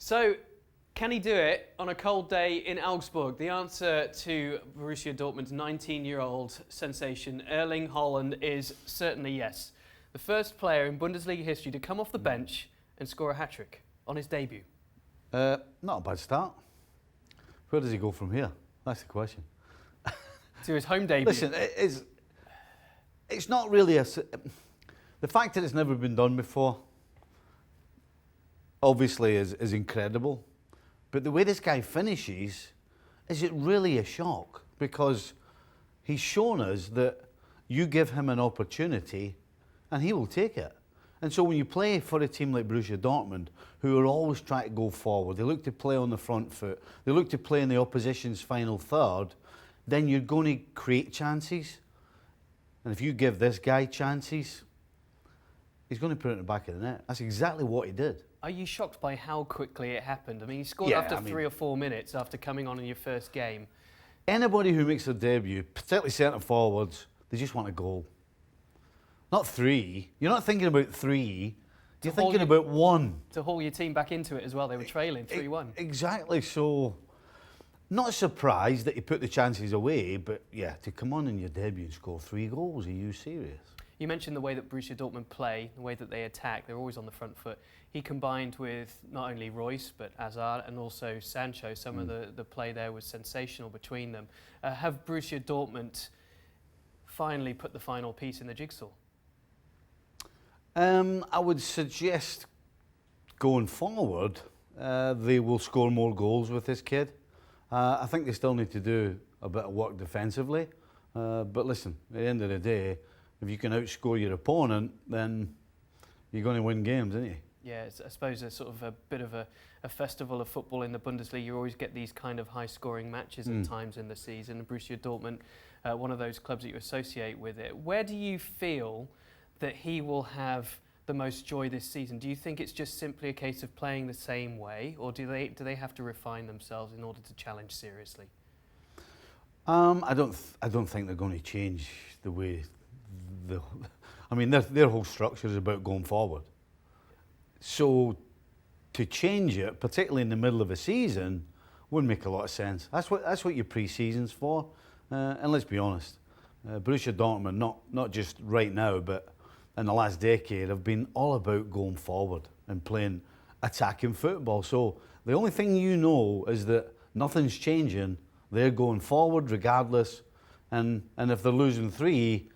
So, can he do it on a cold day in Augsburg? The answer to Borussia Dortmund's 19-year-old sensation, Erling Haaland, is certainly yes. The first player in Bundesliga history to come off the bench and score a hat-trick on his debut. Not a bad start. Where does he go from here? That's the question. To his home debut. Listen, it's not really the fact that it's never been done before, obviously, is incredible. But the way this guy finishes, is it really a shock? Because he's shown us that you give him an opportunity and he will take it. And so when you play for a team like Borussia Dortmund, who are always trying to go forward, they look to play on the front foot, they look to play in the opposition's final third, then you're going to create chances. And if you give this guy chances, he's going to put it in the back of the net. That's exactly what he did. Are you shocked by how quickly it happened? I mean, he scored after 3 or 4 minutes after coming on in your first game. Anybody who makes their debut, particularly centre forwards, they just want a goal. Not 3. You're not thinking about 3. You're thinking about 1. To haul your team back into it as well. They were trailing 3-1. Exactly. So, not surprised that he put the chances away, but yeah, to come on in your debut and score 3 goals, are you serious? You mentioned the way that Borussia Dortmund play, the way that they attack. They're always on the front foot. He combined with not only Royce, but Hazard and also Sancho. Some of the play there was sensational between them. Have Borussia Dortmund finally put the final piece in the jigsaw? I would suggest going forward, they will score more goals with this kid. I think they still need to do a bit of work defensively. But listen, at the end of the day, if you can outscore your opponent, then you're going to win games, aren't you? Yeah, it's, I suppose a sort of a bit of a festival of football in the Bundesliga. You always get these kind of high-scoring matches at times in the season. And Borussia Dortmund, one of those clubs that you associate with it. Where do you feel that he will have the most joy this season? Do you think it's just simply a case of playing the same way, or do they have to refine themselves in order to challenge seriously? I don't think they're going to change the way. I mean, their whole structure is about going forward. So to change it, particularly in the middle of a season, wouldn't make a lot of sense. That's what your pre-season's for. And let's be honest, Borussia Dortmund, not just right now, but in the last decade, have been all about going forward and playing attacking football. So the only thing you know is that nothing's changing. They're going forward regardless. And if they're losing 3,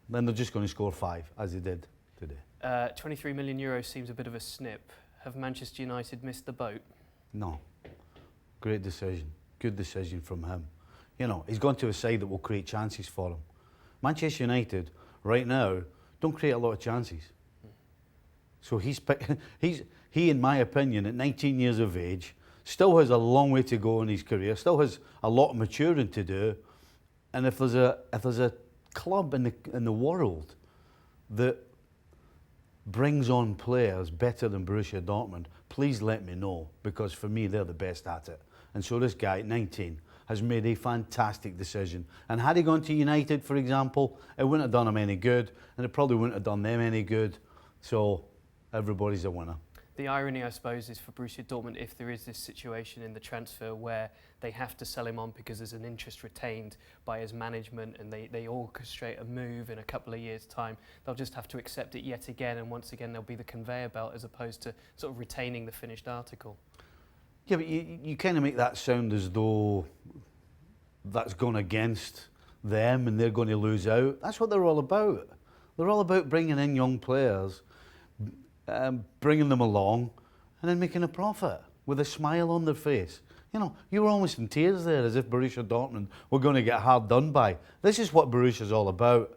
then they're just going to score 5, as they did today. 23 million euros seems a bit of a snip. Have Manchester United missed the boat? No. Great decision. Good decision from him. You know, he's gone to a side that will create chances for him. Manchester United, right now, don't create a lot of chances. So he, in my opinion, at 19 years of age, still has a long way to go in his career, still has a lot of maturing to do. And if there's a club in the world that brings on players better than Borussia Dortmund, please let me know, because for me they're the best at it. And so this guy at 19 has made a fantastic decision. And had he gone to United, for example, it wouldn't have done him any good, and it probably wouldn't have done them any good. So everybody's a winner. The irony, I suppose, is for Borussia Dortmund, if there is this situation in the transfer where they have to sell him on because there's an interest retained by his management and they orchestrate a move in a couple of years' time, they'll just have to accept it yet again, and once again there'll be the conveyor belt as opposed to sort of retaining the finished article. Yeah, but you kind of make that sound as though that's gone against them and they're going to lose out. That's what they're all about. They're all about bringing in young players, bringing them along, and then making a profit with a smile on their face. You know, you were almost in tears there, as if Borussia Dortmund were going to get hard done by. This is what Borussia's all about,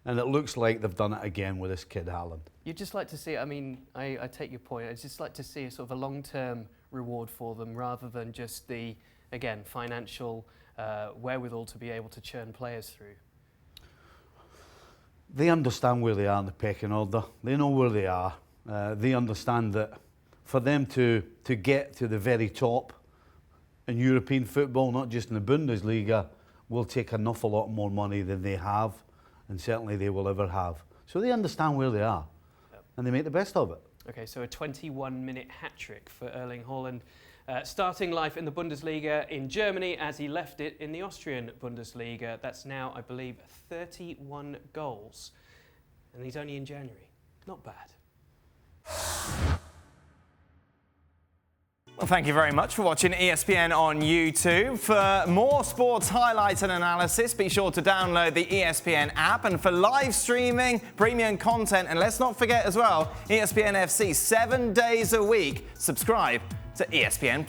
and it looks like they've done it again with this kid Haaland. You'd just like to see, I mean, I take your point, I'd just like to see a sort of a long-term reward for them rather than just the, again, financial wherewithal to be able to churn players through. They understand where they are in the pecking order. They know where they are. They understand that for them to get to the very top in European football, not just in the Bundesliga, will take an awful lot more money than they have, and certainly they will ever have. So they understand where they are, and they make the best of it. Okay, so a 21-minute hat-trick for Erling Haaland, starting life in the Bundesliga in Germany as he left it in the Austrian Bundesliga. That's now, I believe, 31 goals. And he's only in January. Not bad. Well, thank you very much for watching ESPN on YouTube. For more sports highlights and analysis, be sure to download the ESPN app. And for live streaming, premium content, and let's not forget as well, ESPNFC 7 days a week, subscribe to ESPN+.